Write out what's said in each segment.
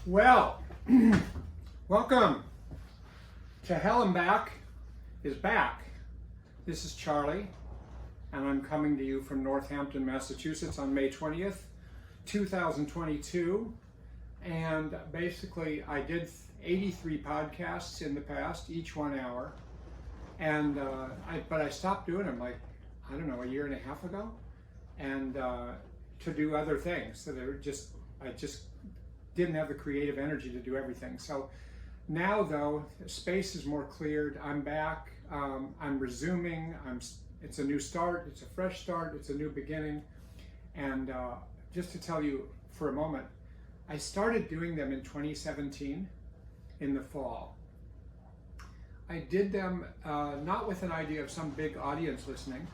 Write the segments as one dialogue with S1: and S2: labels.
S1: Well, welcome to Hell and Back is back. This is Charlie, and I'm coming to you from Northampton, Massachusetts on May 20th, 2022. And basically, I did 83 podcasts in the past, each 1 hour. And but I stopped doing them like, I don't know, a year and a half ago, and to do other things. So I just didn't have the creative energy to do everything. So now, though, space is more cleared. I'm back. I'm resuming. It's a new start. It's a fresh start. It's a new beginning. And just to tell you for a moment, I started doing them in 2017 in the fall. I did them not with an idea of some big audience listening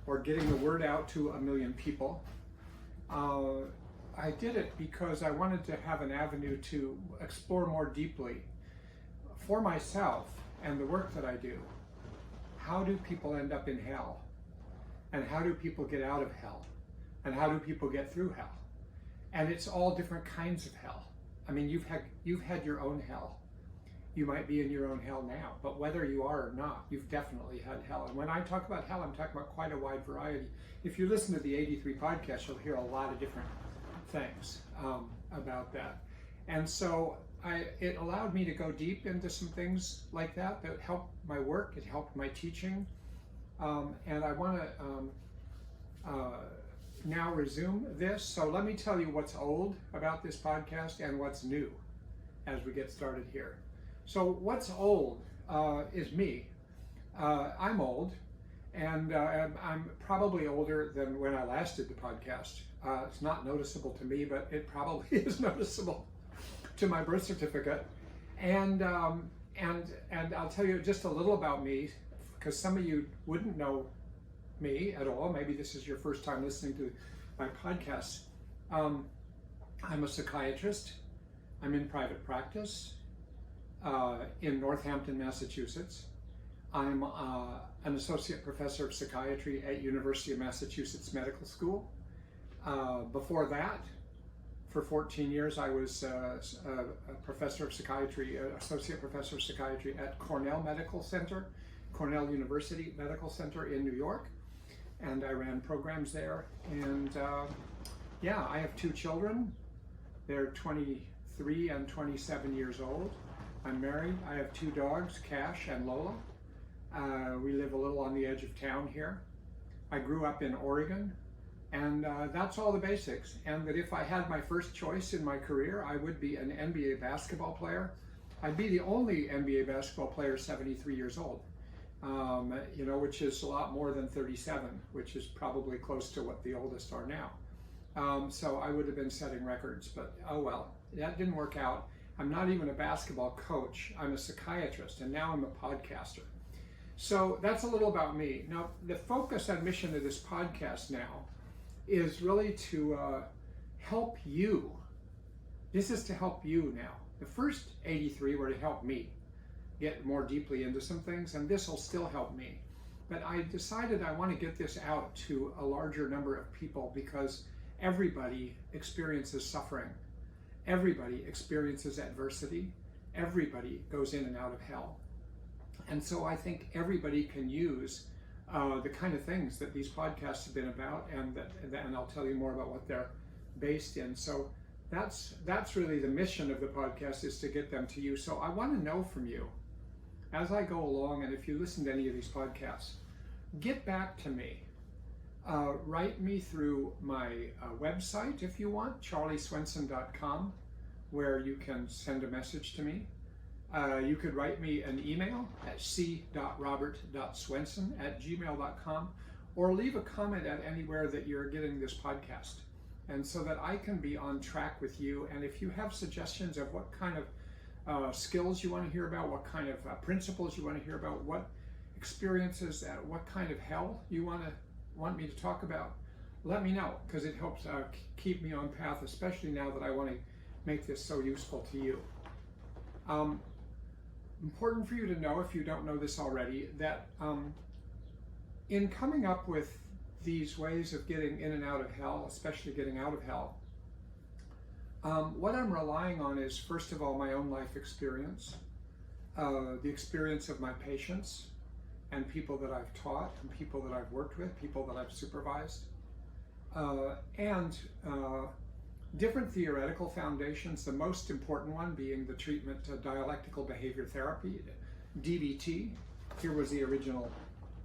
S1: or getting the word out to 1 million people. I did it because I wanted to have an avenue to explore more deeply for myself and the work that I do. How do people end up in hell? And how do people get out of hell? And how do people get through hell? And it's all different kinds of hell. I mean, you've had your own hell. You might be in your own hell now, but whether you are or not, you've definitely had hell. And when I talk about hell, I'm talking about quite a wide variety. If you listen to the 83 podcasts, you'll hear a lot of different things about that. And so it allowed me to go deep into some things like that helped my work, it helped my teaching. And I want to now resume this. So let me tell you what's old about this podcast and what's new as we get started here. So what's old is me. I'm old, and I'm probably older than when I last did the podcast. It's not noticeable to me, but it probably is noticeable to my birth certificate. And I'll tell you just a little about me, because some of you wouldn't know me at all. Maybe this is your first time listening to my podcast. I'm a psychiatrist. I'm in private practice in Northampton, Massachusetts. I'm an associate professor of psychiatry at University of Massachusetts Medical School. Before that, for 14 years, I was a professor of psychiatry, associate professor of psychiatry at Cornell University Medical Center in New York, and I ran programs there. And yeah, I have 2 children. They're 23 and 27 years old. I'm married. I have 2 dogs, Cash and Lola. We live a little on the edge of town here. I grew up in Oregon, and that's all the basics. And that if I had my first choice in my career, I would be an NBA basketball player. I'd be the only NBA basketball player 73 years old, which is a lot more than 37, which is probably close to what the oldest are now. So I would have been setting records, but oh well, that didn't work out. I'm not even a basketball coach. I'm a psychiatrist, and now I'm a podcaster. So that's a little about me. Now, the focus and mission of this podcast now is really to help you. This is to help you now. The first 83 were to help me get more deeply into some things, and this will still help me. But I decided I want to get this out to a larger number of people because everybody experiences suffering. Everybody experiences adversity. Everybody goes in and out of hell. And so I think everybody can use the kind of things that these podcasts have been about, and I'll tell you more about what they're based in. So that's really the mission of the podcast, is to get them to you. So I want to know from you as I go along, and if you listen to any of these podcasts, get back to me. Write me through my website if you want, charlieswenson.com, where you can send a message to me. You could write me an email at c.robert.swenson@gmail.com, or leave a comment at anywhere that you're getting this podcast, and so that I can be on track with you. And if you have suggestions of what kind of skills you want to hear about, what kind of principles you want to hear about, what experiences, what kind of hell you want me to talk about, let me know, because it helps keep me on path, especially now that I want to make this so useful to you. Important for you to know, if you don't know this already, that in coming up with these ways of getting in and out of hell, especially getting out of hell, What I'm relying on is, first of all, my own life experience, the experience of my patients and people that I've taught and people that I've worked with, people that I've supervised, and different theoretical foundations, the most important one being the treatment dialectical behavior therapy, DBT. Here was the original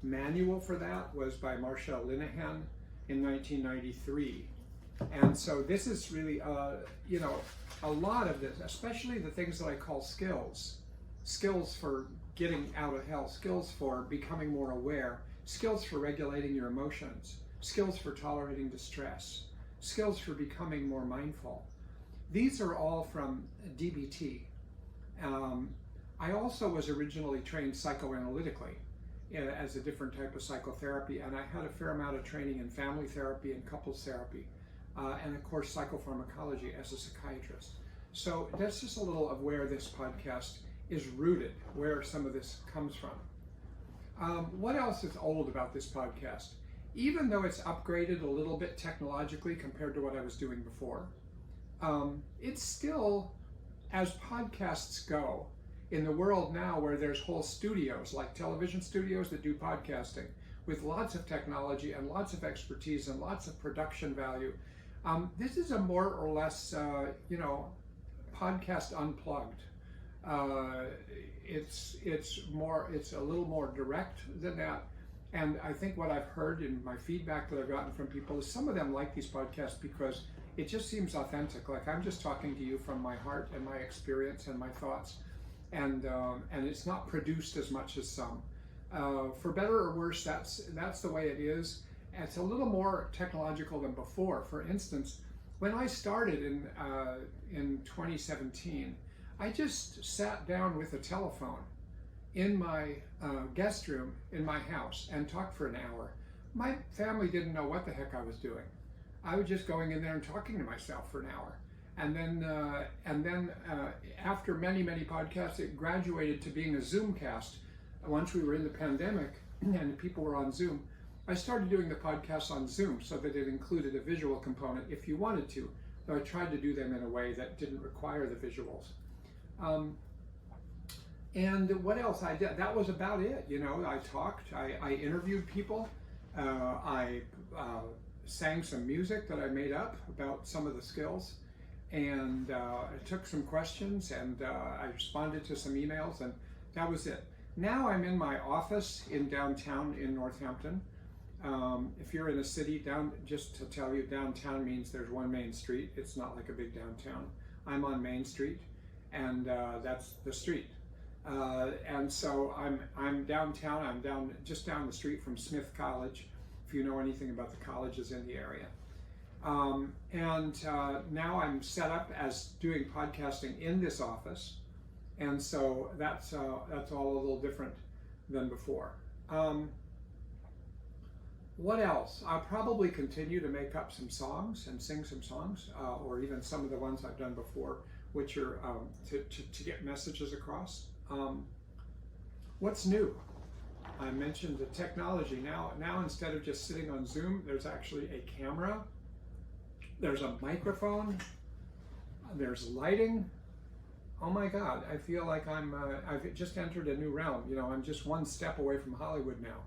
S1: manual for that, was by Marshall Linehan in 1993. And so this is really, you know, a lot of this, especially the things that I call skills for getting out of hell, skills for becoming more aware, skills for regulating your emotions, skills for tolerating distress, skills for becoming more mindful. These are all from DBT. I also was originally trained psychoanalytically as a different type of psychotherapy, and I had a fair amount of training in family therapy and couples therapy, and of course psychopharmacology as a psychiatrist. So that's just a little of where this podcast is rooted, where some of this comes from. What else is old about this podcast? Even though it's upgraded a little bit technologically compared to what I was doing before, it's still, as podcasts go, in the world now where there's whole studios, like television studios that do podcasting, with lots of technology and lots of expertise and lots of production value, this is a more or less, you know, podcast unplugged. It's a little more direct than that. And I think what I've heard in my feedback that I've gotten from people is some of them like these podcasts because it just seems authentic. Like I'm just talking to you from my heart and my experience and my thoughts. And it's not produced as much as some. For better or worse, that's the way it is. It's a little more technological than before. For instance, when I started in 2017, I just sat down with a telephone in my guest room in my house and talked for an hour. My family didn't know what the heck I was doing. I was just going in there and talking to myself for an hour. And then after many podcasts, it graduated to being a Zoomcast. Once we were in the pandemic and people were on Zoom, I started doing the podcasts on Zoom so that it included a visual component if you wanted to, though I tried to do them in a way that didn't require the visuals. And what else I did? That was about it. You know, I talked, I interviewed people, I sang some music that I made up about some of the skills, and I took some questions, and I responded to some emails, and that was it. Now I'm in my office in downtown in Northampton. If you're in a city, just to tell you, downtown means there's one main street. It's not like a big downtown. I'm on Main Street, and that's the street. And so I'm downtown. I'm just down the street from Smith College, if you know anything about the colleges in the area. Now I'm set up as doing podcasting in this office, and so that's all a little different than before. What else? I'll probably continue to make up some songs and sing some songs, or even some of the ones I've done before, which are to get messages across. What's new? I mentioned the technology. Now instead of just sitting on Zoom, there's actually a camera, there's a microphone, there's lighting. Oh my God, I feel like I've just entered a new realm. You know, I'm just one step away from Hollywood now.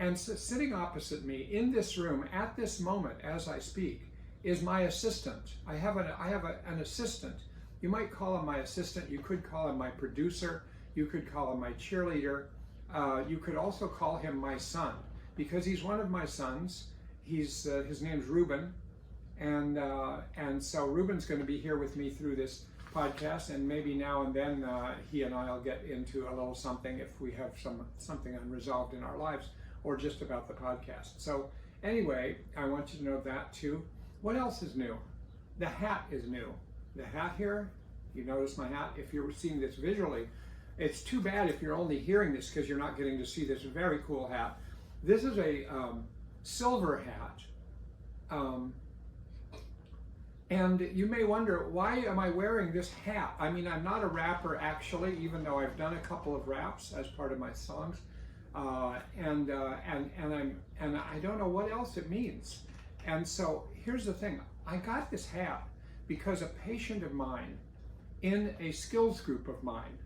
S1: And so sitting opposite me in this room at this moment as I speak is my assistant. I have an assistant. You might call him my assistant. You could call him my producer. You could call him my cheerleader. You could also call him my son, because he's one of my sons. His name's Ruben, and so Ruben's going to be here with me through this podcast, and maybe now and then he and I'll get into a little something if we have something unresolved in our lives, or just about the podcast. So anyway, I want you to know that too. What else is new? The hat is new. The hat here, you notice my hat. If you're seeing this visually, it's too bad if you're only hearing this because you're not getting to see this very cool hat. This is a silver hat. And you may wonder, why am I wearing this hat? I mean, I'm not a rapper actually, even though I've done a couple of raps as part of my songs. And I don't know what else it means. And so here's the thing, I got this hat because a patient of mine in a skills group of mine,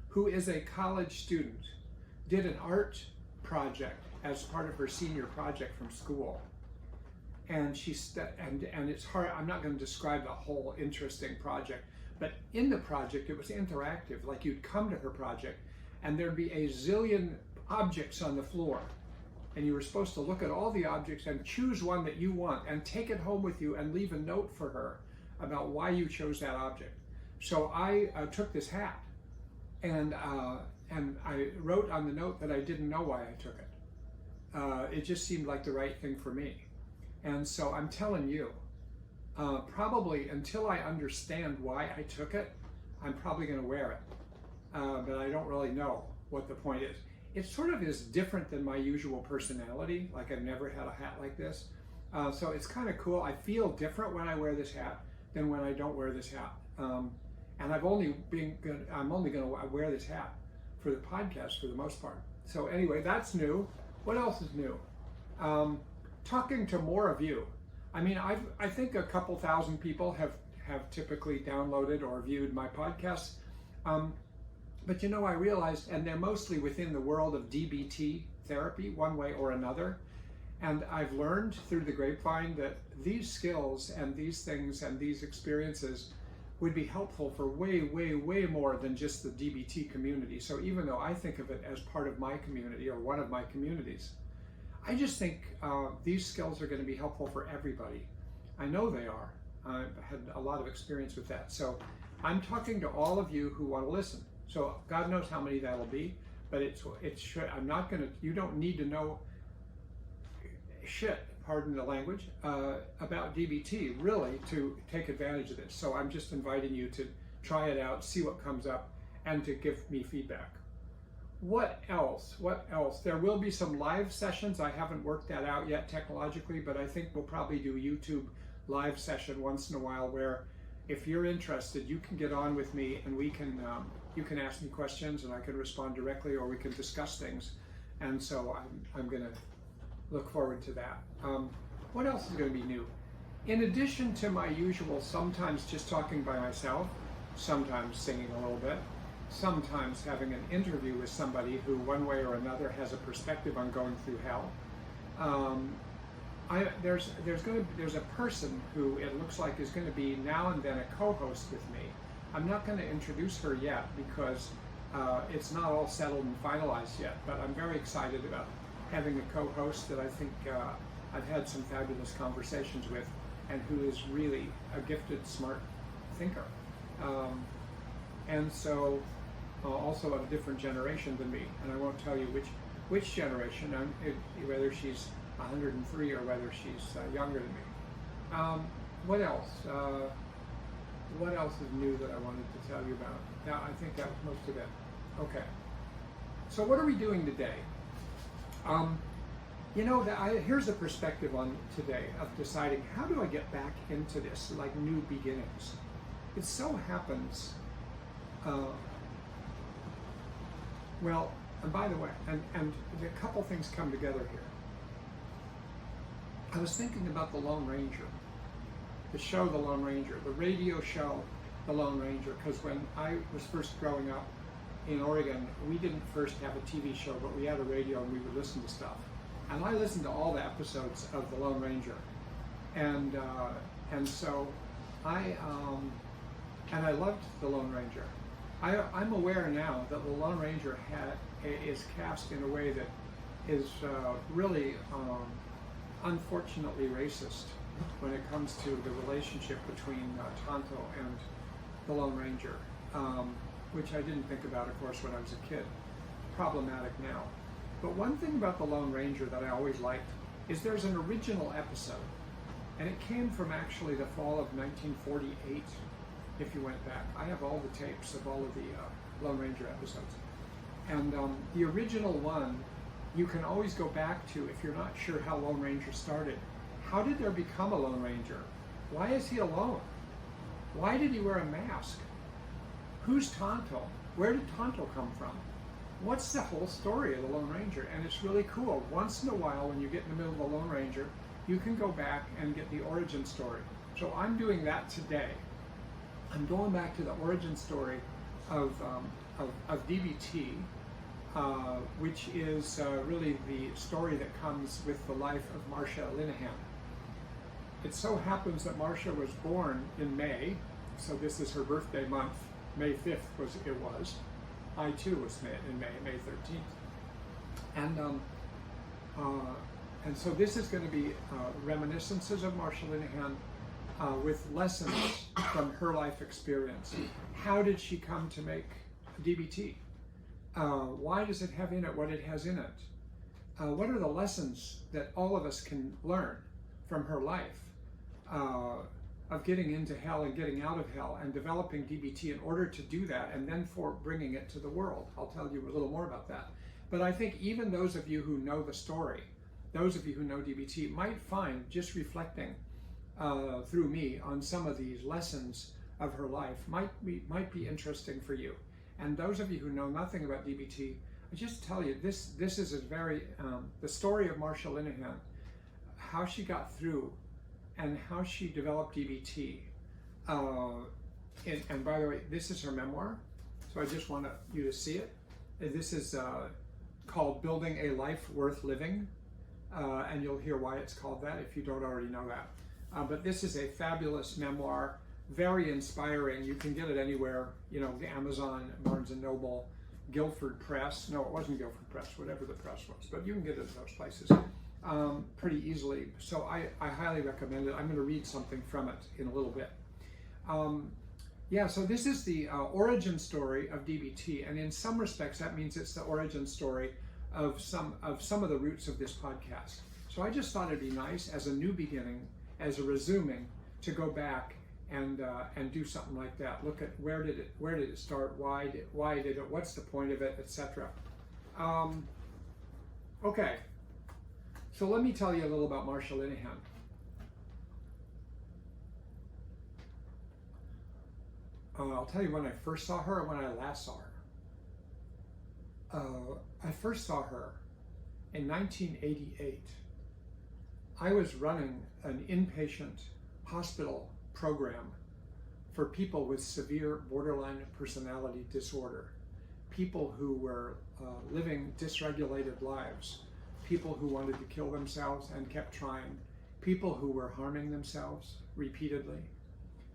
S1: who is a college student, did an art project as part of her senior project from school. And and it's hard, I'm not going to describe the whole interesting project, but in the project it was interactive. Like, you'd come to her project and there'd be a zillion objects on the floor, and you were supposed to look at all the objects and choose one that you want and take it home with you and leave a note for her about why you chose that object. So I took this hat, and I wrote on the note that I didn't know why I took it. It just seemed like the right thing for me. And so I'm telling you, probably until I understand why I took it, I'm probably going to wear it. But I don't really know what the point is. It sort of is different than my usual personality. Like, I've never had a hat like this. So it's kind of cool. I feel different when I wear this hat than when I don't wear this hat. And I'm only going to wear this hat for the podcast for the most part. So anyway, that's new. What else is new? Talking to more of you. I mean, I think a couple thousand people have typically downloaded or viewed my podcasts. But you know, I realized, and they're mostly within the world of DBT therapy, one way or another. And I've learned through the grapevine that these skills and these things and these experiences would be helpful for way, way, way more than just the DBT community. So even though I think of it as part of my community or one of my communities, I just think these skills are going to be helpful for everybody. I know they are. I've had a lot of experience with that. So I'm talking to all of you who want to listen. So God knows how many that'll be, but I'm not going to, you don't need to know shit, pardon the language, about DBT really to take advantage of this. So I'm just inviting you to try it out, see what comes up, and to give me feedback. What else? What else? There will be some live sessions. I haven't worked that out yet technologically, but I think we'll probably do a YouTube live session once in a while where, if you're interested, you can get on with me and we can, you can ask me questions and I can respond directly, or we can discuss things. And so I'm going to look forward to that. What else is going to be new? In addition to my usual, sometimes just talking by myself, sometimes singing a little bit, sometimes having an interview with somebody who one way or another has a perspective on going through hell. There's a person who it looks like is going to be now and then a co-host with me. I'm not going to introduce her yet because it's not all settled and finalized yet, but I'm very excited about having a co-host that I think I've had some fabulous conversations with, and who is really a gifted, smart thinker. And so also of a different generation than me, and I won't tell you which generation, whether she's 103 or whether she's younger than me. What else? What else is new that I wanted to tell you about? Yeah, I think that was most of it. Okay. So what are we doing today? You know, here's a perspective on today of deciding, how do I get back into this, like new beginnings? It so happens, well, and by the way, and a couple things come together here. I was thinking about the Lone Ranger, the show The Lone Ranger, the radio show The Lone Ranger, because when I was first growing up in Oregon, we didn't first have a TV show, but we had a radio and we would listen to stuff. And I listened to all the episodes of The Lone Ranger. And so I loved The Lone Ranger. I'm aware now that The Lone Ranger is cast in a way that is really unfortunately racist when it comes to the relationship between Tonto and the Lone Ranger, which I didn't think about, of course, when I was a kid. Problematic now. But one thing about the Lone Ranger that I always liked is there's an original episode, and it came from actually the fall of 1948, if you went back. I have all the tapes of all of the Lone Ranger episodes. And the original one, you can always go back to if you're not sure how Lone Ranger started. How did there become a Lone Ranger? Why is he alone? Why did he wear a mask? Who's Tonto? Where did Tonto come from? What's the whole story of the Lone Ranger? And it's really cool. Once in a while, when you get in the middle of the Lone Ranger, you can go back and get the origin story. So I'm doing that today. I'm going back to the origin story of DBT, which is really the story that comes with the life of Marcia Linehan. It so happens that Marcia was born in May, so this is her birthday month. May 5th was. I too was in May 13th. And so this is going to be reminiscences of Marcia Linehan with lessons from her life experience. How did she come to make DBT? Why does it have in it what it has in it? What are the lessons that all of us can learn from her life of getting into hell and getting out of hell and developing DBT in order to do that, and then for bringing it to the world? I'll tell you a little more about that. But I think even those of you who know the story, those of you who know DBT, might find just reflecting through me on some of these lessons of her life might be interesting for you. And those of you who know nothing about DBT, I just tell you, this is a very, the story of Marcia Linehan, how she got through and how she developed DBT. And by the way, this is her memoir, so I just want you to see it. This is called Building a Life Worth Living, and you'll hear why it's called that if you don't already know that. But this is a fabulous memoir, very inspiring. You can get it anywhere, you know, Amazon, Barnes & Noble, Guilford Press. No, it wasn't Guilford Press, whatever the press was, but you can get it at those places pretty easily. So I highly recommend it. I'm going to read something from it in a little bit. Yeah, so this is the origin story of DBT, and in some respects that means it's the origin story of some of the roots of this podcast. So I just thought it'd be nice as a new beginning, as a resuming, to go back and do something like that. Look at where did it start? Why did it? What's the point of it, etc. Okay, so let me tell you a little about Marcia Linehan. I'll tell you when I first saw her and when I last saw her. I first saw her in 1988. I was running an inpatient hospital program for people with severe borderline personality disorder, people who were living dysregulated lives, people who wanted to kill themselves and kept trying, people who were harming themselves repeatedly,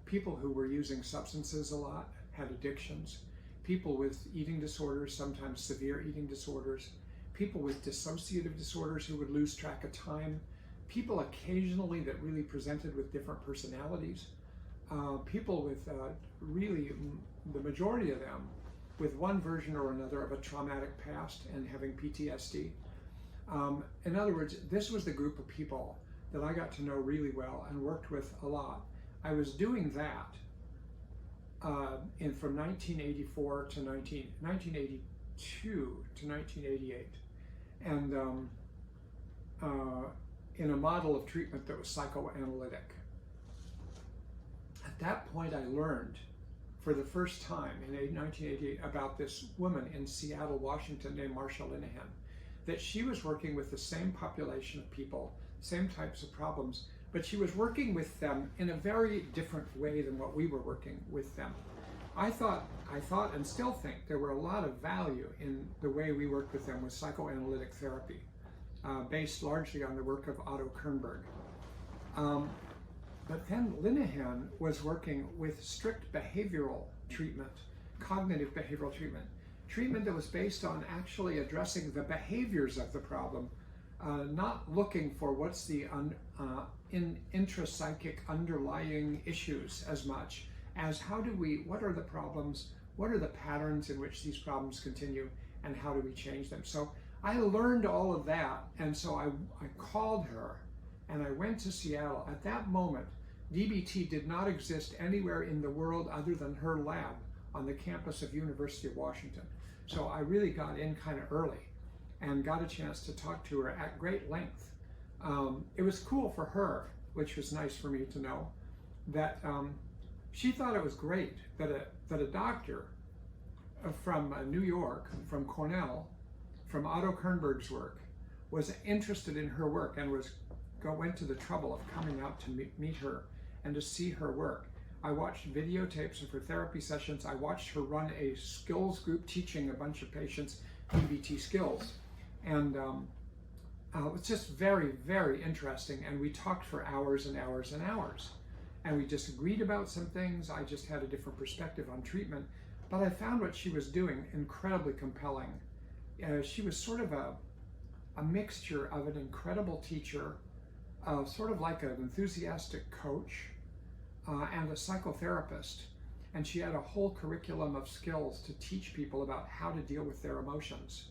S1: people who were using substances a lot, had addictions, people with eating disorders, sometimes severe eating disorders, people with dissociative disorders who would lose track of time, people occasionally that really presented with different personalities, people with really, the majority of them, with one version or another of a traumatic past and having PTSD. In other words, this was the group of people that I got to know really well and worked with a lot. I was doing that from 1984 to 1982 to 1988, and in a model of treatment that was psychoanalytic. At that point, I learned for the first time in 1988 about this woman in Seattle, Washington named Marcia Linehan, that she was working with the same population of people, same types of problems, but she was working with them in a very different way than what we were working with them. I thought and still think there were a lot of value in the way we worked with them with psychoanalytic therapy, based largely on the work of Otto Kernberg. But then Linehan was working with strict behavioral treatment, cognitive behavioral treatment that was based on actually addressing the behaviors of the problem, not looking for what's the intrapsychic underlying issues as much as what are the problems, what are the patterns in which these problems continue, and how do we change them. So I learned all of that, and so I called her and I went to Seattle. At that moment, DBT did not exist anywhere in the world other than her lab on the campus of University of Washington. So I really got in kind of early and got a chance to talk to her at great length. It was cool for her, which was nice for me to know, that she thought it was great that a doctor from New York, from Cornell, from Otto Kernberg's work, was interested in her work and went to the trouble of coming out to meet her and to see her work. I watched videotapes of her therapy sessions. I watched her run a skills group teaching a bunch of patients DBT skills. And it was just very, very interesting. And we talked for hours and hours and hours. And we disagreed about some things. I just had a different perspective on treatment. But I found what she was doing incredibly compelling. She was sort of a mixture of an incredible teacher, sort of like an enthusiastic coach, and a psychotherapist. And she had a whole curriculum of skills to teach people about how to deal with their emotions,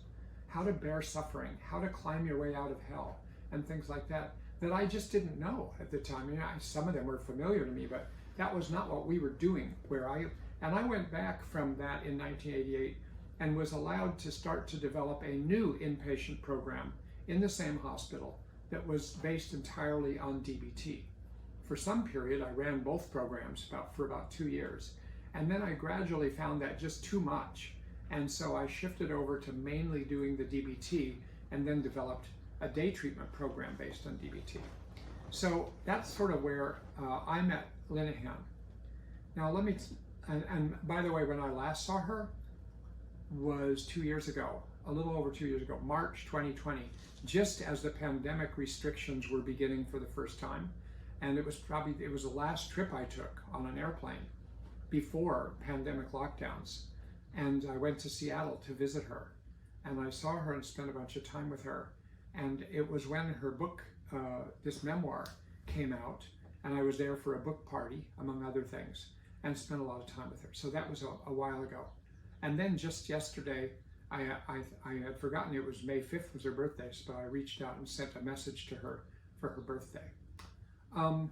S1: how to bear suffering, how to climb your way out of hell, and things like that, that I just didn't know at the time. You know, some of them were familiar to me, but that was not what we were doing. And I went back from that in 1988 and was allowed to start to develop a new inpatient program in the same hospital that was based entirely on DBT. For some period, I ran both programs for about 2 years. And then I gradually found that just too much. And so I shifted over to mainly doing the DBT and then developed a day treatment program based on DBT. So that's sort of where I met Linehan. Now and by the way, when I last saw her was 2 years ago, a little over 2 years ago, March 2020, just as the pandemic restrictions were beginning for the first time. And it was the last trip I took on an airplane before pandemic lockdowns. And I went to Seattle to visit her. And I saw her and spent a bunch of time with her. And it was when her book, this memoir, came out. And I was there for a book party, among other things, and spent a lot of time with her. So that was a while ago. And then just yesterday, I had forgotten it was May 5th was her birthday, so I reached out and sent a message to her for her birthday. Who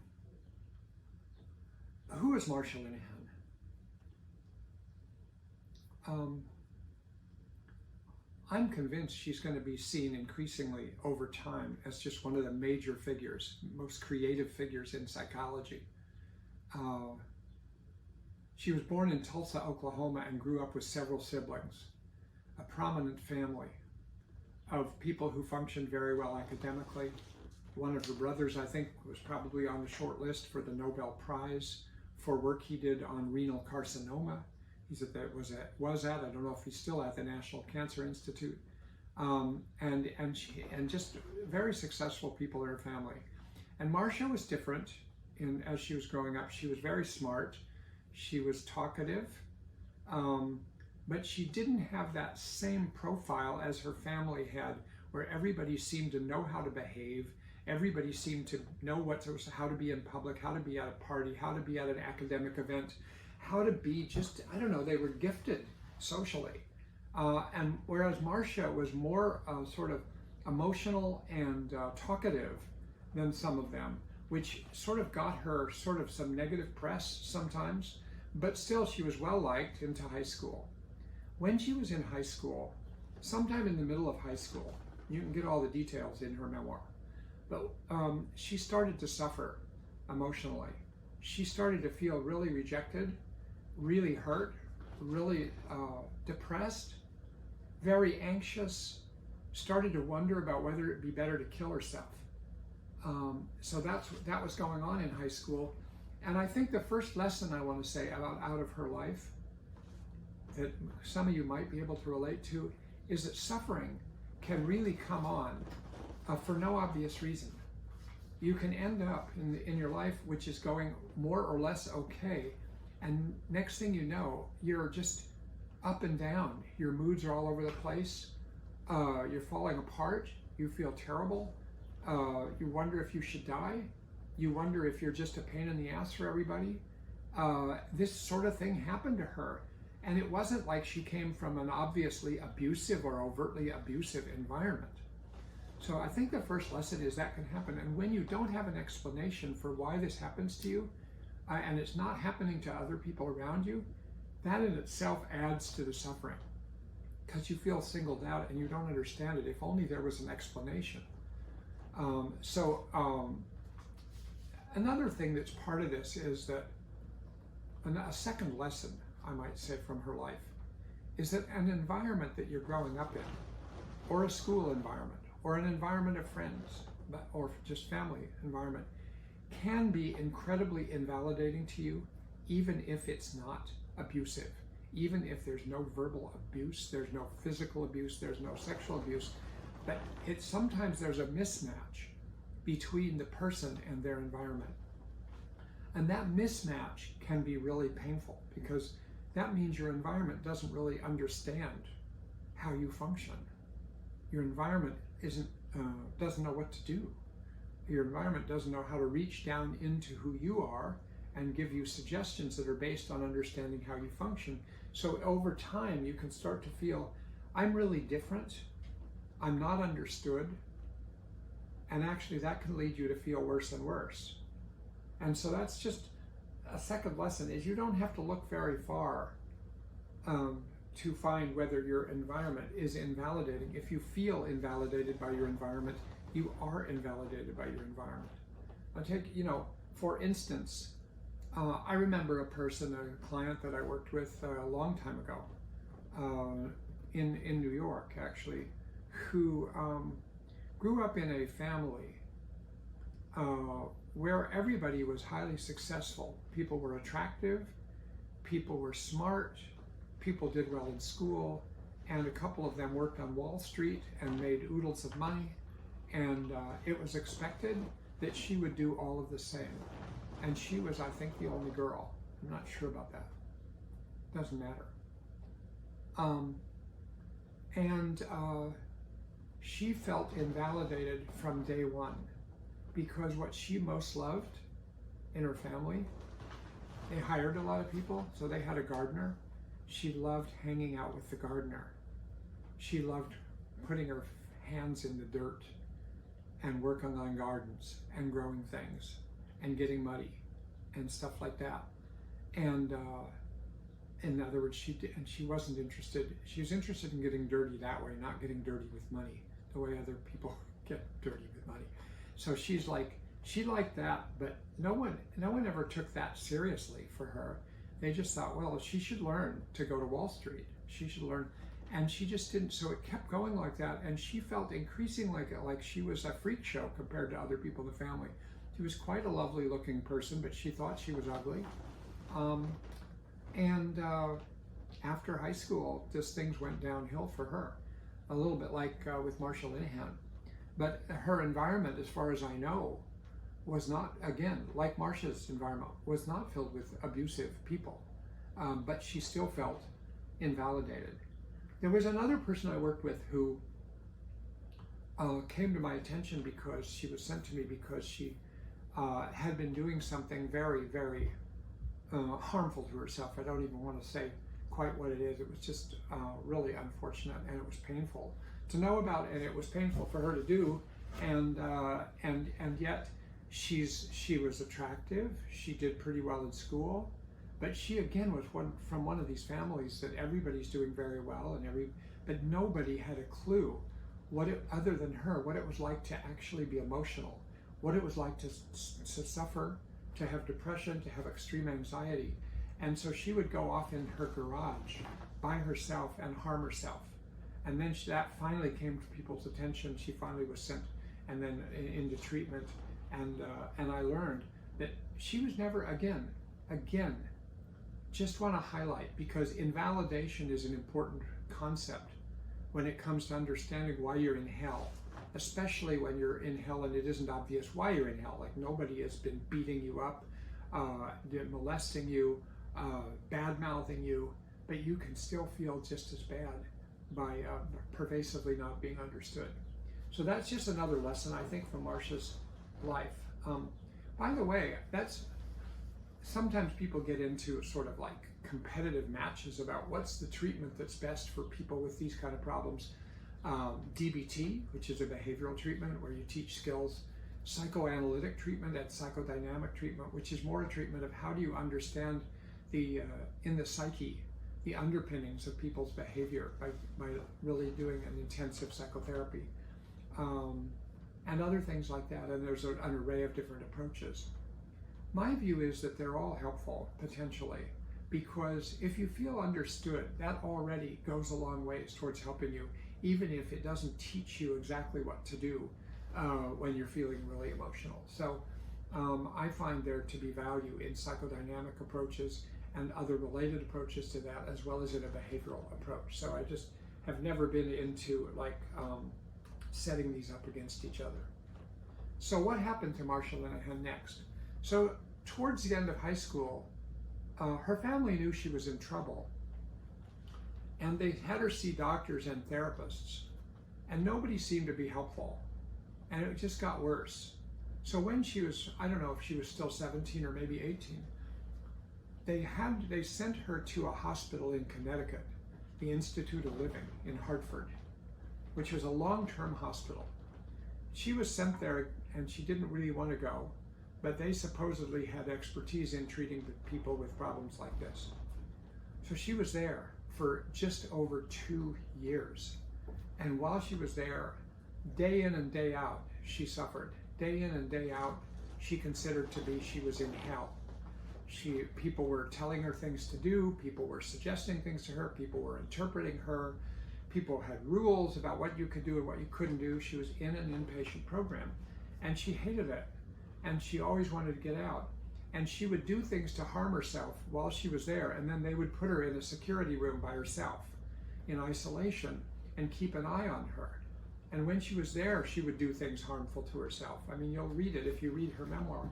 S1: is Marsha Linehan? I'm convinced she's going to be seen increasingly over time as just one of the major figures, most creative figures in psychology. She was born in Tulsa, Oklahoma, and grew up with several siblings, a prominent family of people who functioned very well academically. One of her brothers, I think, was probably on the short list for the Nobel Prize for work he did on renal carcinoma. He's at I don't know if he's still at the National Cancer Institute. And just very successful people in her family. And Marsha was different as she was growing up. She was very smart. She was talkative, but she didn't have that same profile as her family had, where everybody seemed to know how to behave. Everybody seemed to know how to be in public, how to be at a party, how to be at an academic event, how to be just, I don't know, they were gifted socially. And whereas Marsha was more sort of emotional and talkative than some of them, which sort of got her sort of some negative press sometimes, but still she was well liked into high school. When she was in high school, sometime in the middle of high school, you can get all the details in her memoir, but she started to suffer emotionally. She started to feel really rejected, really hurt, really depressed, very anxious, started to wonder about whether it'd be better to kill herself. So that was going on in high school. And I think the first lesson I want to say out of her life that some of you might be able to relate to is that suffering can really come on for no obvious reason. You can end up in your life which is going more or less okay, and next thing you know, you're just up and down. Your moods are all over the place. You're falling apart. You feel terrible. You wonder if you should die. You wonder if you're just a pain in the ass for everybody. This sort of thing happened to her. And it wasn't like she came from an obviously abusive or overtly abusive environment. So I think the first lesson is that can happen. And when you don't have an explanation for why this happens to you, and it's not happening to other people around you, that in itself adds to the suffering, because you feel singled out and you don't understand it. If only there was an explanation. Another thing that's part of this is that a second lesson, I might say, from her life is that an environment that you're growing up in, or a school environment, or an environment of friends, or just family environment, can be incredibly invalidating to you, even if it's not abusive. Even if there's no verbal abuse, there's no physical abuse, there's no sexual abuse, but sometimes there's a mismatch between the person and their environment. And that mismatch can be really painful, because that means your environment doesn't really understand how you function. Your environment doesn't know what to do. Your environment doesn't know how to reach down into who you are and give you suggestions that are based on understanding how you function. So over time, you can start to feel, I'm really different, I'm not understood, and actually that can lead you to feel worse and worse. And so that's just a second lesson, is you don't have to look very far to find whether your environment is invalidating. If you feel invalidated by your environment, you are invalidated by your environment. I'll take, for instance, I remember a client that I worked with a long time ago in New York, actually, who grew up in a family where everybody was highly successful. People were attractive, people were smart, people did well in school, and a couple of them worked on Wall Street and made oodles of money, and it was expected that she would do all of the same. And she was, I think, the only girl. I'm not sure about that. Doesn't matter. She felt invalidated from day one, because what she most loved in her family, they hired a lot of people, so they had a gardener. She loved hanging out with the gardener. She loved putting her hands in the dirt and working on gardens and growing things and getting muddy and stuff like that. And in other words, she wasn't interested. She was interested in getting dirty that way, not getting dirty with money, the way other people get dirty with money. So she liked that, but no one ever took that seriously for her. They just thought, well, she should learn to go to Wall Street. She should learn, and she just didn't. So it kept going like that, and she felt increasingly like she was a freak show compared to other people in the family. She was quite a lovely looking person, but she thought she was ugly. After high school, just things went downhill for her, a little bit like with Marsha Linehan. But her environment, as far as I know, was not, again, like Marsha's environment, was not filled with abusive people. But she still felt invalidated. There was another person I worked with who came to my attention because she was sent to me because she had been doing something very, very harmful to herself. I don't even want to say quite what it is. It was just really unfortunate, and it was painful to know about, and it was painful for her to do. And yet she was attractive. She did pretty well in school, but she again was from one of these families that everybody's doing very well, but nobody had a clue other than her, what it was like to actually be emotional, what it was like to suffer, to have depression, to have extreme anxiety. And so she would go off in her garage by herself and harm herself. And then that finally came to people's attention. She finally was sent and then into treatment. And I learned that she was never, again, just want to highlight, because invalidation is an important concept when it comes to understanding why you're in hell, especially when you're in hell and it isn't obvious why you're in hell. Like nobody has been beating you up, molesting you, bad-mouthing you, but you can still feel just as bad by pervasively not being understood. So that's just another lesson, I think, from Marsha's life. By the way, sometimes people get into sort of like competitive matches about what's the treatment that's best for people with these kind of problems. DBT, which is a behavioral treatment where you teach skills, psychoanalytic treatment and psychodynamic treatment, which is more a treatment of how do you understand in the psyche, the underpinnings of people's behavior by really doing an intensive psychotherapy, and other things like that. And there's an array of different approaches. My view is that they're all helpful, potentially, because if you feel understood, that already goes a long ways towards helping you, even if it doesn't teach you exactly what to do when you're feeling really emotional. So I find there to be value in psychodynamic approaches and other related approaches to that, as well as in a behavioral approach. So I just have never been into setting these up against each other. So what happened to Marsha Linehan next? So towards the end of high school, her family knew she was in trouble, and they had her see doctors and therapists, and nobody seemed to be helpful, and it just got worse. So when she was, I don't know if she was still 17 or maybe 18, they sent her to a hospital in Connecticut, the Institute of Living in Hartford, which was a long-term hospital. She was sent there and she didn't really want to go, but they supposedly had expertise in treating the people with problems like this. So she was there for just over 2 years. And while she was there, day in and day out, she suffered. Day in and day out, she considered she was in hell. People were telling her things to do, people were suggesting things to her, people were interpreting her, people had rules about what you could do and what you couldn't do. She was in an inpatient program, and she hated it, and she always wanted to get out. And she would do things to harm herself while she was there, and then they would put her in a security room by herself, in isolation, and keep an eye on her. And when she was there, she would do things harmful to herself. I mean, you'll read it if you read her memoir.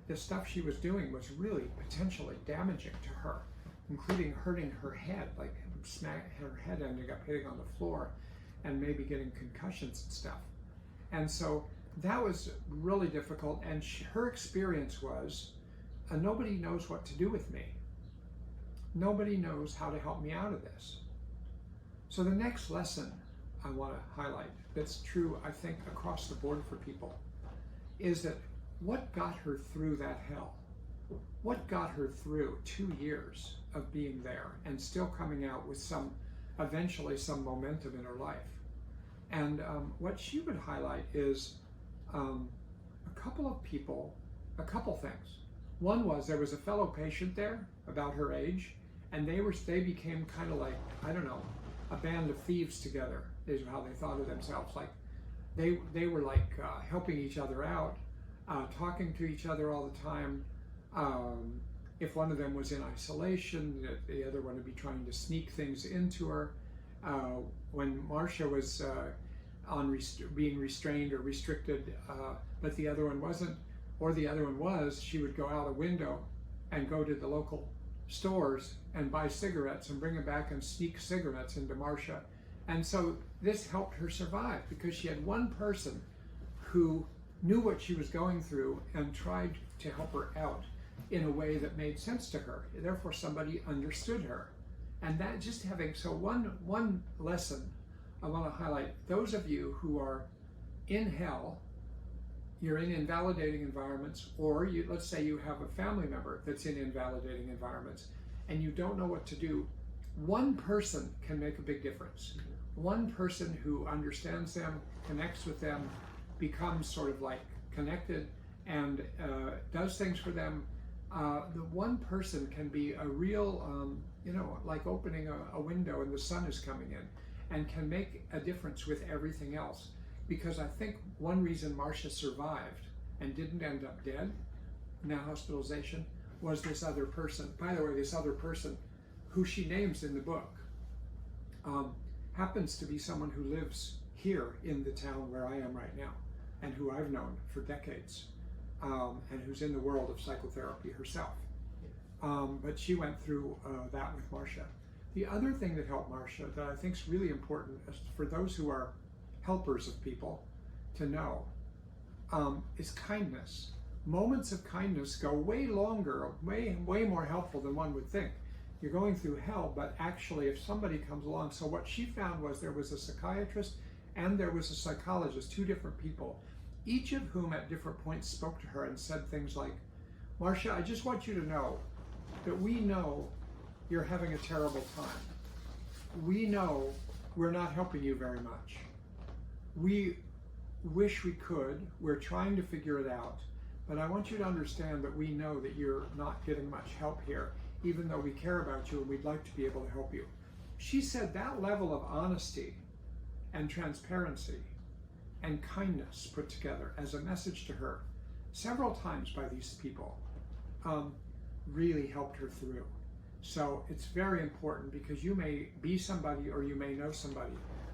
S1: The stuff she was doing was really potentially damaging to her, including hurting her head, like her head ending up hitting on the floor and maybe getting concussions and stuff. And so that was really difficult. And her experience was, nobody knows what to do with me. Nobody knows how to help me out of this. So the next lesson I want to highlight that's true, I think, across the board for people is that what got her through that hell? What got her through 2 years of being there and still coming out with eventually some momentum in her life? And what she would highlight is a couple things. One was there was a fellow patient there about her age, and they became kind of like, I don't know, a band of thieves together is how they thought of themselves. Like they were like helping each other out, talking to each other all the time. If one of them was in isolation, the other one would be trying to sneak things into her. When Marsha was being restrained or restricted, but the other one wasn't, or the other one was, she would go out a window and go to the local stores and buy cigarettes and bring them back and sneak cigarettes into Marsha. And so this helped her survive because she had one person who knew what she was going through and tried to help her out in a way that made sense to her. Therefore, somebody understood her. And that just having, so one lesson I want to highlight, those of you who are in hell, you're in invalidating environments, or let's say you have a family member that's in invalidating environments and you don't know what to do, one person can make a big difference. One person who understands them, connects with them, becomes sort of like connected and does things for them. The one person can be a real, like opening a window and the sun is coming in, and can make a difference with everything else. Because I think one reason Marsha survived and didn't end up dead in that hospitalization was this other person. By the way, this other person, who she names in the book, happens to be someone who lives here in the town where I am right now, and who I've known for decades, and who's in the world of psychotherapy herself. But she went through that with Marsha. The other thing that helped Marsha that I think is really important is for those who are helpers of people to know is kindness. Moments of kindness go way longer, way more helpful than one would think. You're going through hell, but actually if somebody comes along, so what she found was there was a psychiatrist and there was a psychologist, 2 different people, each of whom at different points spoke to her and said things like, Marsha, I just want you to know that we know you're having a terrible time. We know we're not helping you very much. We wish we could. We're trying to figure it out. But I want you to understand that we know that you're not getting much help here, even though we care about you and we'd like to be able to help you. She said that level of honesty and transparency and kindness put together as a message to her several times by these people, really helped her through. So it's very important, because you may be somebody, or you may know somebody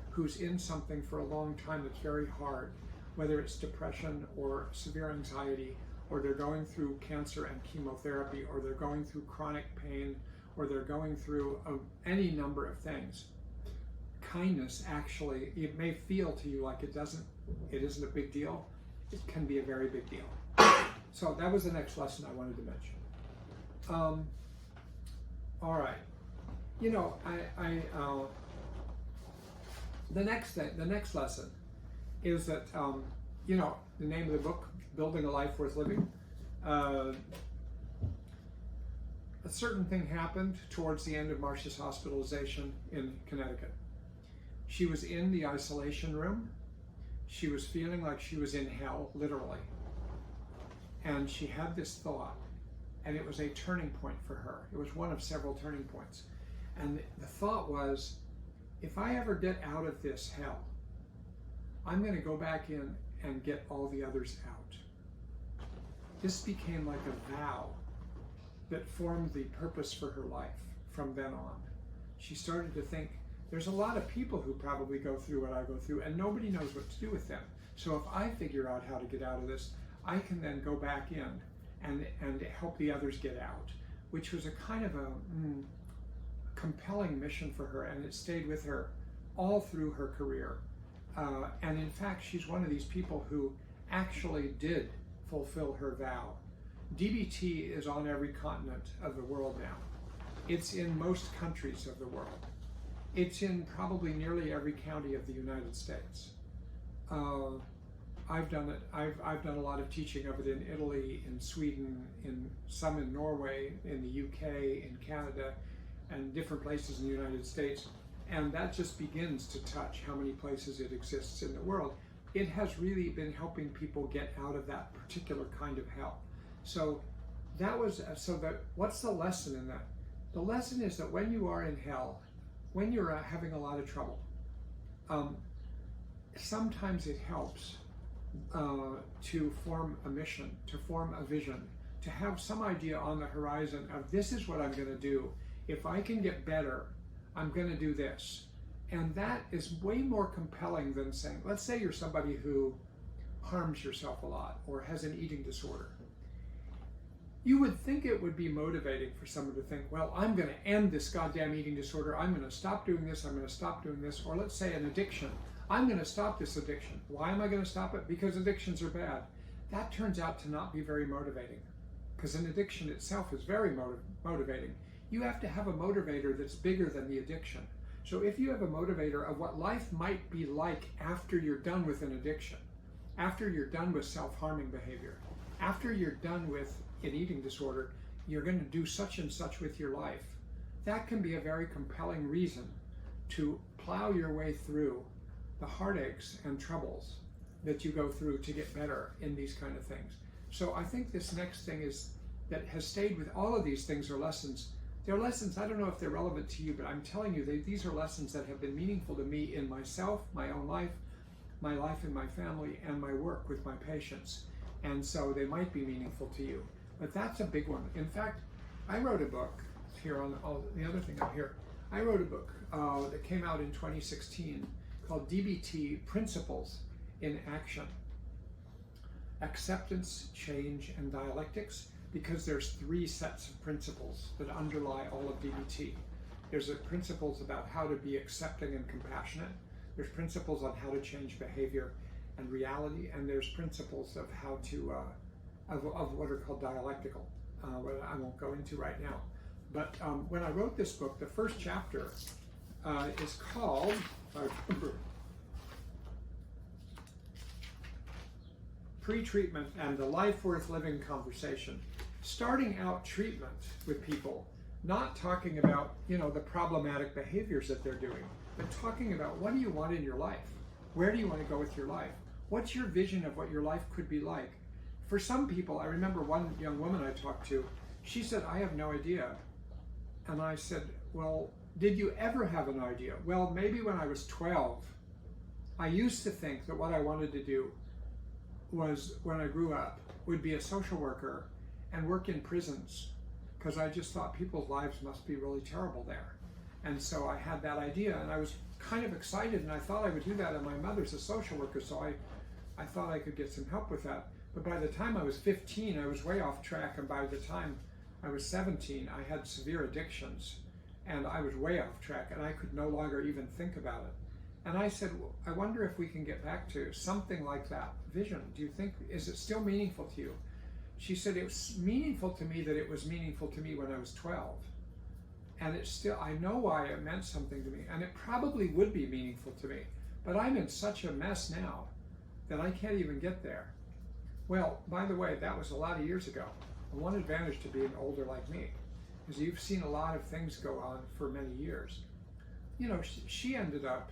S1: who's in something for a long time that's very hard, whether it's depression or severe anxiety, or they're going through cancer and chemotherapy, or they're going through chronic pain, or they're going through any number of things. Kindness, actually, it may feel to you like it isn't a big deal. It can be a very big deal. So that was the next lesson I wanted to mention. All right. You know, the next lesson is that, you know, the name of the book, Building a Life Worth Living. A certain thing happened towards the end of Marcia's hospitalization in Connecticut. She was in the isolation room. She was feeling like she was in hell, literally. And she had this thought, and it was a turning point for her. It was one of several turning points. And the thought was, if I ever get out of this hell, I'm going to go back in and get all the others out. This became like a vow that formed the purpose for her life from then on. She started to think, there's a lot of people who probably go through what I go through, and nobody knows what to do with them. So if I figure out how to get out of this, I can then go back in and help the others get out, which was a kind of a compelling mission for her, and it stayed with her all through her career. And in fact, she's one of these people who actually did fulfill her vow. DBT is on every continent of the world now. It's in most countries of the world. It's in probably nearly every county of the United States. I've done it. I've done a lot of teaching of it in Italy, in Sweden, some in Norway, in the UK, in Canada, and different places in the United States. And that just begins to touch how many places it exists in the world. It has really been helping people get out of that particular kind of hell. So that was, what's the lesson in that? The lesson is that when you are in hell, when you're having a lot of trouble, sometimes it helps to form a mission, to form a vision, to have some idea on the horizon of, this is what I'm going to do. If I can get better, I'm going to do this. And that is way more compelling than saying, let's say you're somebody who harms yourself a lot or has an eating disorder. You would think it would be motivating for someone to think, well, I'm going to end this goddamn eating disorder. I'm going to stop doing this. I'm going to stop doing this. Or let's say an addiction. I'm going to stop this addiction. Why am I going to stop it? Because addictions are bad. That turns out to not be very motivating, because an addiction itself is very motivating. You have to have a motivator that's bigger than the addiction. So if you have a motivator of what life might be like after you're done with an addiction, after you're done with self-harming behavior, after you're done with an eating disorder, you're going to do such and such with your life, that can be a very compelling reason to plow your way through the heartaches and troubles that you go through to get better in these kind of things. So I think this next thing is that has stayed with all of these things are lessons. They're lessons, I don't know if they're relevant to you, but I'm telling you, these are lessons that have been meaningful to me in myself, my own life, my life in my family, and my work with my patients. And so they might be meaningful to you. But that's a big one. In fact, I wrote a book, here on the other thing up here, I wrote a book that came out in 2016 called Dbt Principles in Action. Acceptance, change, and dialectics, because there's 3 sets of principles that underlie all of DBT. There's principles about how to be accepting and compassionate. There's principles on how to change behavior and reality, and there's principles of how to, of what are called dialectical, what I won't go into right now. But when I wrote this book, the first chapter is called, Pretreatment and the Life Worth Living Conversation. Starting out treatment with people, not talking about, you know, the problematic behaviors that they're doing, but talking about, what do you want in your life? Where do you want to go with your life? What's your vision of what your life could be like? For some people, I remember one young woman I talked to, she said, I have no idea. And I said, well, did you ever have an idea? Well, maybe when I was 12, I used to think that what I wanted to do was, when I grew up, would be a social worker and work in prisons, because I just thought people's lives must be really terrible there. And so I had that idea, and I was kind of excited, and I thought I would do that, and my mother's a social worker, so I thought I could get some help with that. But by the time I was 15, I was way off track, and by the time I was 17, I had severe addictions, and I was way off track, and I could no longer even think about it. And I said, well, I wonder if we can get back to something like that vision. Do you think, is it still meaningful to you? She said, it was meaningful to me that it was meaningful to me when I was 12. And it's still, I know why it meant something to me, and it probably would be meaningful to me, but I'm in such a mess now that I can't even get there. Well, by the way, that was a lot of years ago. And one advantage to being older like me is you've seen a lot of things go on for many years. You know, she ended up,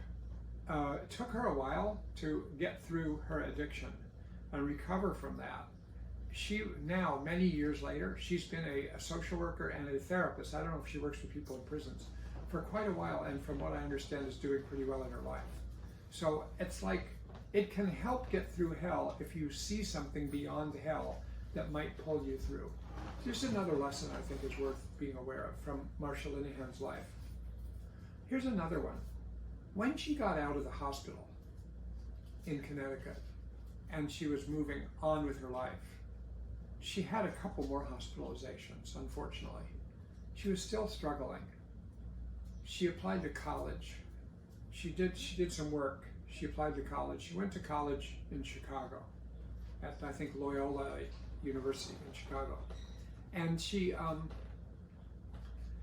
S1: it took her a while to get through her addiction and recover from that. She now, many years later, she's been a social worker and a therapist. I don't know if she works with people in prisons for quite a while, and from what I understand is doing pretty well in her life. So it's like, it can help get through hell if you see something beyond hell that might pull you through. Here's another lesson I think is worth being aware of from Marsha Linehan's life. Here's another one. When she got out of the hospital in Connecticut and she was moving on with her life, she had a couple more hospitalizations, unfortunately. She was still struggling. She applied to college. She did some work. She applied to college. She went to college in Chicago at, I think, Loyola University in Chicago. And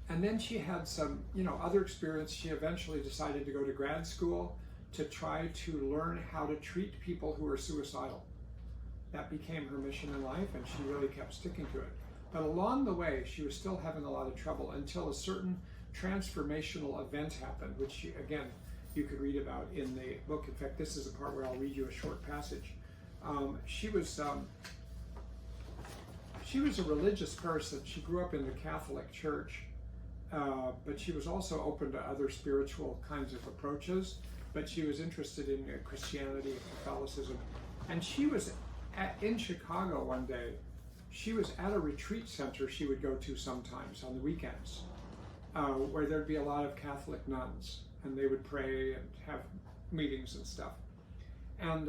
S1: and then she had some, other experience. She eventually decided to go to grad school to try to learn how to treat people who are suicidal. That became her mission in life, and she really kept sticking to it. But along the way, she was still having a lot of trouble until a certain transformational event happened, which, again, you could read about in the book. In fact, this is the part where I'll read you a short passage. She was a religious person. She grew up in the Catholic Church, but she was also open to other spiritual kinds of approaches. But she was interested in Christianity and Catholicism. And she was in Chicago one day. She was at a retreat center she would go to sometimes on the weekends, where there'd be a lot of Catholic nuns, and they would pray and have meetings and stuff. And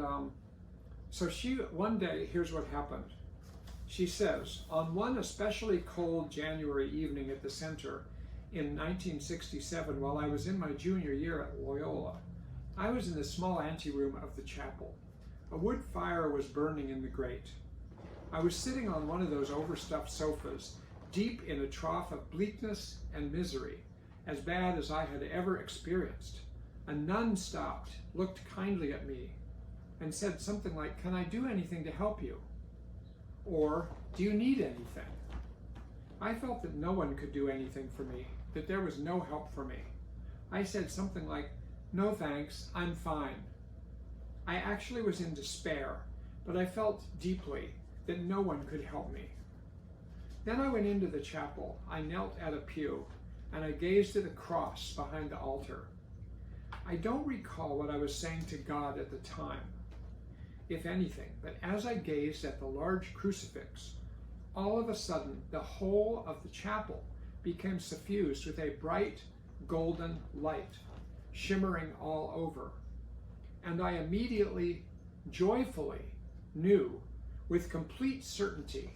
S1: so one day, here's what happened. She says, on one especially cold January evening at the center in 1967, while I was in my junior year at Loyola, I was in the small anteroom of the chapel. A wood fire was burning in the grate. I was sitting on one of those overstuffed sofas, deep in a trough of bleakness and misery, as bad as I had ever experienced. A nun stopped, looked kindly at me, and said something like, "Can I do anything to help you?" Or, "Do you need anything?" I felt that no one could do anything for me, that there was no help for me. I said something like, "No thanks, I'm fine." I actually was in despair, but I felt deeply that no one could help me. Then I went into the chapel. I knelt at a pew, and I gazed at a cross behind the altar. I don't recall what I was saying to God at the time, if anything, but as I gazed at the large crucifix, all of a sudden the whole of the chapel became suffused with a bright golden light, shimmering all over. And I immediately, joyfully knew with complete certainty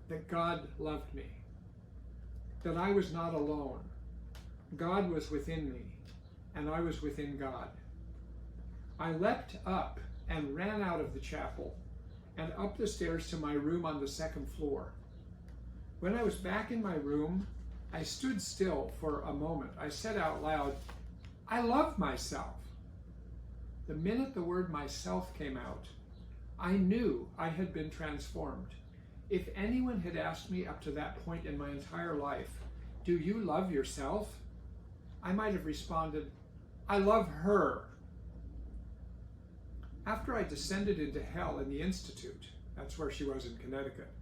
S1: that God loved me, that I was not alone. God was within me, and I was within God. I leapt up and ran out of the chapel and up the stairs to my room on the second floor. When I was back in my room, I stood still for a moment. I said out loud, "I love myself." The minute the word myself came out, I knew I had been transformed. If anyone had asked me up to that point in my entire life, "Do you love yourself?" I might have responded, "I love her." After I descended into hell in the Institute, that's where she was in Connecticut,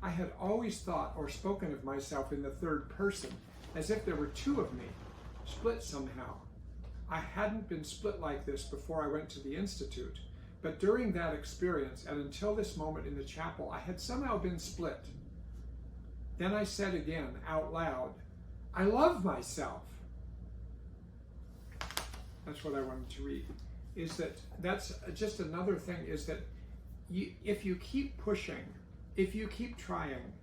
S1: I had always thought or spoken of myself in the third person, as if there were two of me, split somehow. I hadn't been split like this before I went to the Institute, But during that experience, and until this moment in the chapel, I had somehow been split. Then I said again, out loud, I love myself. That's what I wanted to read. That's just another thing, is that if you keep pushing, if you keep trying,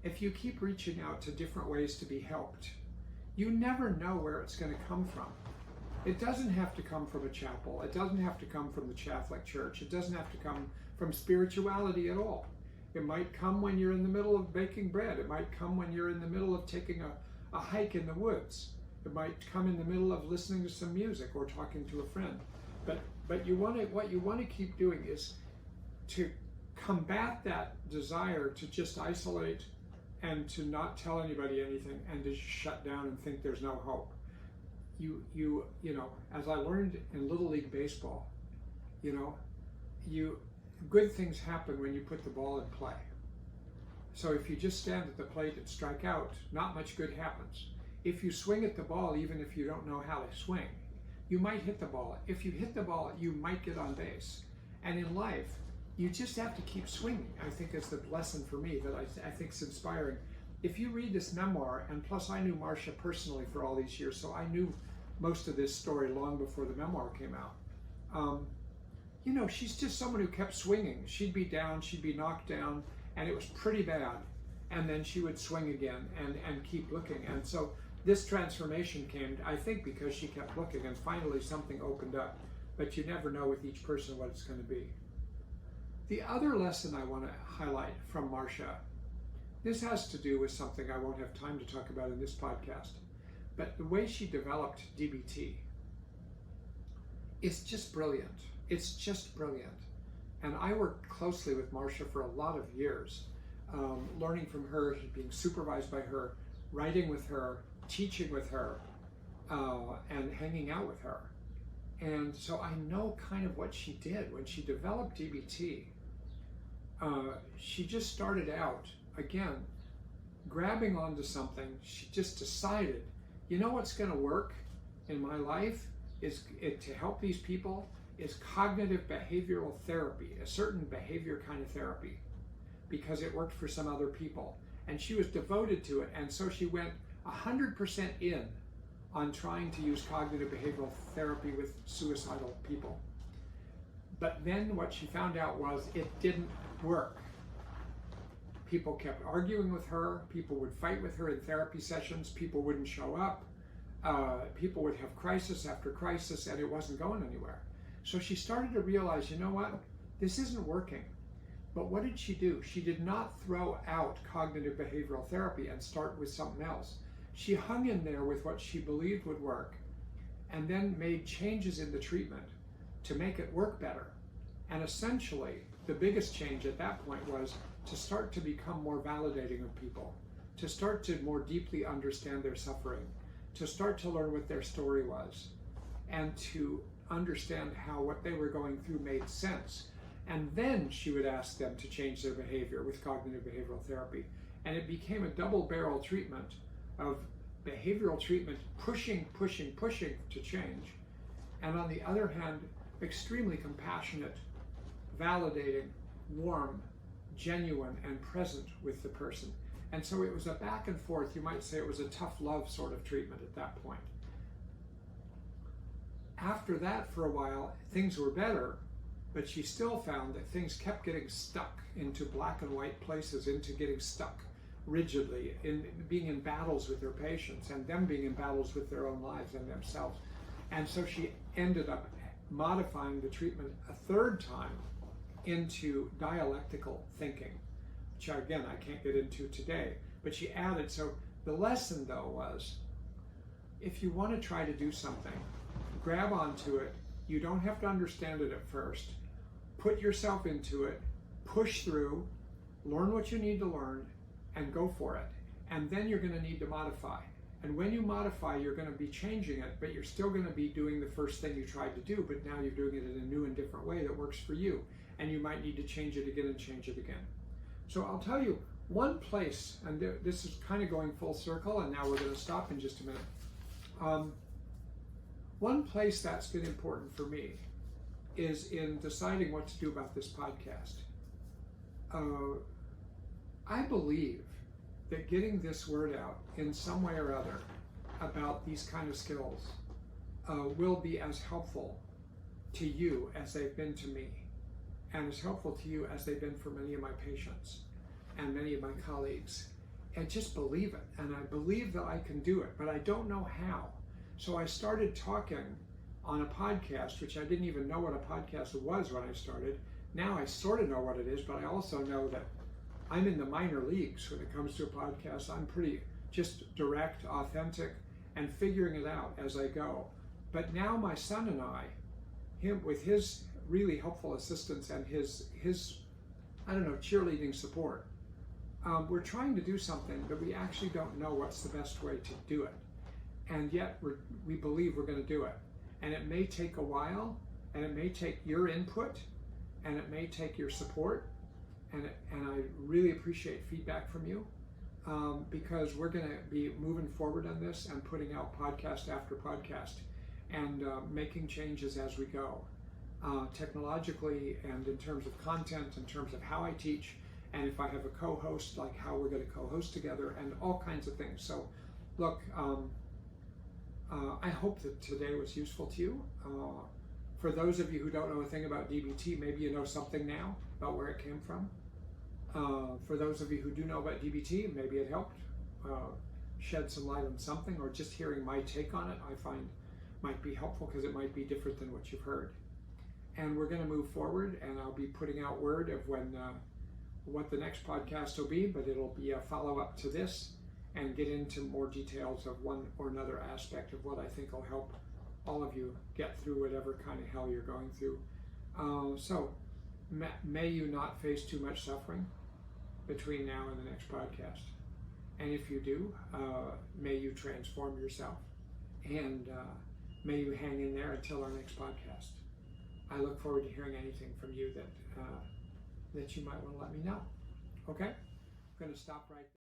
S1: if you keep reaching out to different ways to be helped, you never know where it's going to come from. It doesn't have to come from a chapel. It doesn't have to come from the Catholic Church. It doesn't have to come from spirituality at all. It might come when you're in the middle of baking bread. It might come when you're in the middle of taking a hike in the woods. It might come in the middle of listening to some music or talking to a friend. But what you want to keep doing is to combat that desire to just isolate and to not tell anybody anything and to shut down and think there's no hope. You know, as I learned in Little League Baseball, good things happen when you put the ball in play. So if you just stand at the plate and strike out, not much good happens. If you swing at the ball, even if you don't know how to swing, you might hit the ball. If you hit the ball, you might get on base. And in life, you just have to keep swinging, I think is the lesson for me that I think is inspiring. If you read this memoir, and plus I knew Marcia personally for all these years, so I knew most of this story long before the memoir came out. She's just someone who kept swinging. She'd be down, she'd be knocked down, and it was pretty bad. And then she would swing again and keep looking. And so this transformation came, I think, because she kept looking, and finally something opened up. But you never know with each person what it's going to be. The other lesson I want to highlight from Marcia, this has to do with something I won't have time to talk about in this podcast, but the way she developed DBT is just brilliant. It's just brilliant. And I worked closely with Marcia for a lot of years, learning from her, being supervised by her, writing with her, teaching with her, and hanging out with her. And so I know kind of what she did when she developed DBT. She just started out, again, grabbing onto something. She just decided, you know what's going to work in my life to help these people is cognitive behavioral therapy, a certain behavior kind of therapy, because it worked for some other people. And she was devoted to it, and so she went 100% in on trying to use cognitive behavioral therapy with suicidal people. But then what she found out was it didn't work. People kept arguing with her, people would fight with her in therapy sessions, people wouldn't show up, people would have crisis after crisis, and it wasn't going anywhere. So she started to realize, you know what, this isn't working. But what did she do? She did not throw out cognitive behavioral therapy and start with something else. She hung in there with what she believed would work, and then made changes in the treatment to make it work better. And essentially, the biggest change at that point was to start to become more validating of people, to start to more deeply understand their suffering, to start to learn what their story was, and to understand how what they were going through made sense. And then she would ask them to change their behavior with cognitive behavioral therapy. And it became a double-barrel treatment of behavioral treatment, pushing to change. And on the other hand, extremely compassionate, validating, warm, genuine, and present with the person. And so it was a back and forth. You might say it was a tough love sort of treatment at that point. After that, for a while, things were better, but she still found that things kept getting stuck into black and white places, into getting stuck rigidly, in being in battles with her patients, and them being in battles with their own lives and themselves. And so she ended up modifying the treatment a third time into dialectical thinking, which again, I can't get into today, but she added, so the lesson though was, if you want to try to do something, grab onto it. You don't have to understand it at first. Put yourself into it, push through, learn what you need to learn, and go for it. And then you're going to need to modify. And when you modify, you're going to be changing it, but you're still going to be doing the first thing you tried to do, but now you're doing it in a new and different way that works for you. And you might need to change it again and change it again. So I'll tell you one place, and this is kind of going full circle, and now we're going to stop in just a minute. One place that's been important for me is in deciding what to do about this podcast. I believe that getting this word out in some way or other about these kind of skills will be as helpful to you as they've been to me, and as helpful to you as they've been for many of my patients and many of my colleagues. And just believe it. And I believe that I can do it, but I don't know how. So I started talking on a podcast, which I didn't even know what a podcast was when I started. Now I sort of know what it is, but I also know that I'm in the minor leagues when it comes to a podcast. I'm pretty just direct, authentic, and figuring it out as I go. But now my son and I, him with his really helpful assistance and his I don't know, cheerleading support, we're trying to do something, but we actually don't know what's the best way to do it. And yet we believe we're going to do it. And it may take a while, and it may take your input, and it may take your support. And I really appreciate feedback from you, because we're going to be moving forward on this and putting out podcast after podcast and making changes as we go, technologically and in terms of content, in terms of how I teach, and if I have a co-host, like how we're going to co-host together, and all kinds of things. So look, I hope that today was useful to you. For those of you who don't know a thing about DBT, maybe you know something now about where it came from. For those of you who do know about DBT, maybe it helped shed some light on something, or just hearing my take on it, I find might be helpful because it might be different than what you've heard. And we're going to move forward, and I'll be putting out word of when what the next podcast will be, but it'll be a follow-up to this and get into more details of one or another aspect of what I think will help all of you get through whatever kind of hell you're going through. So may you not face too much suffering between now and the next podcast. And if you do, may you transform yourself, and may you hang in there until our next podcast. I look forward to hearing anything from you that you might want to let me know. Okay? I'm going to stop right there.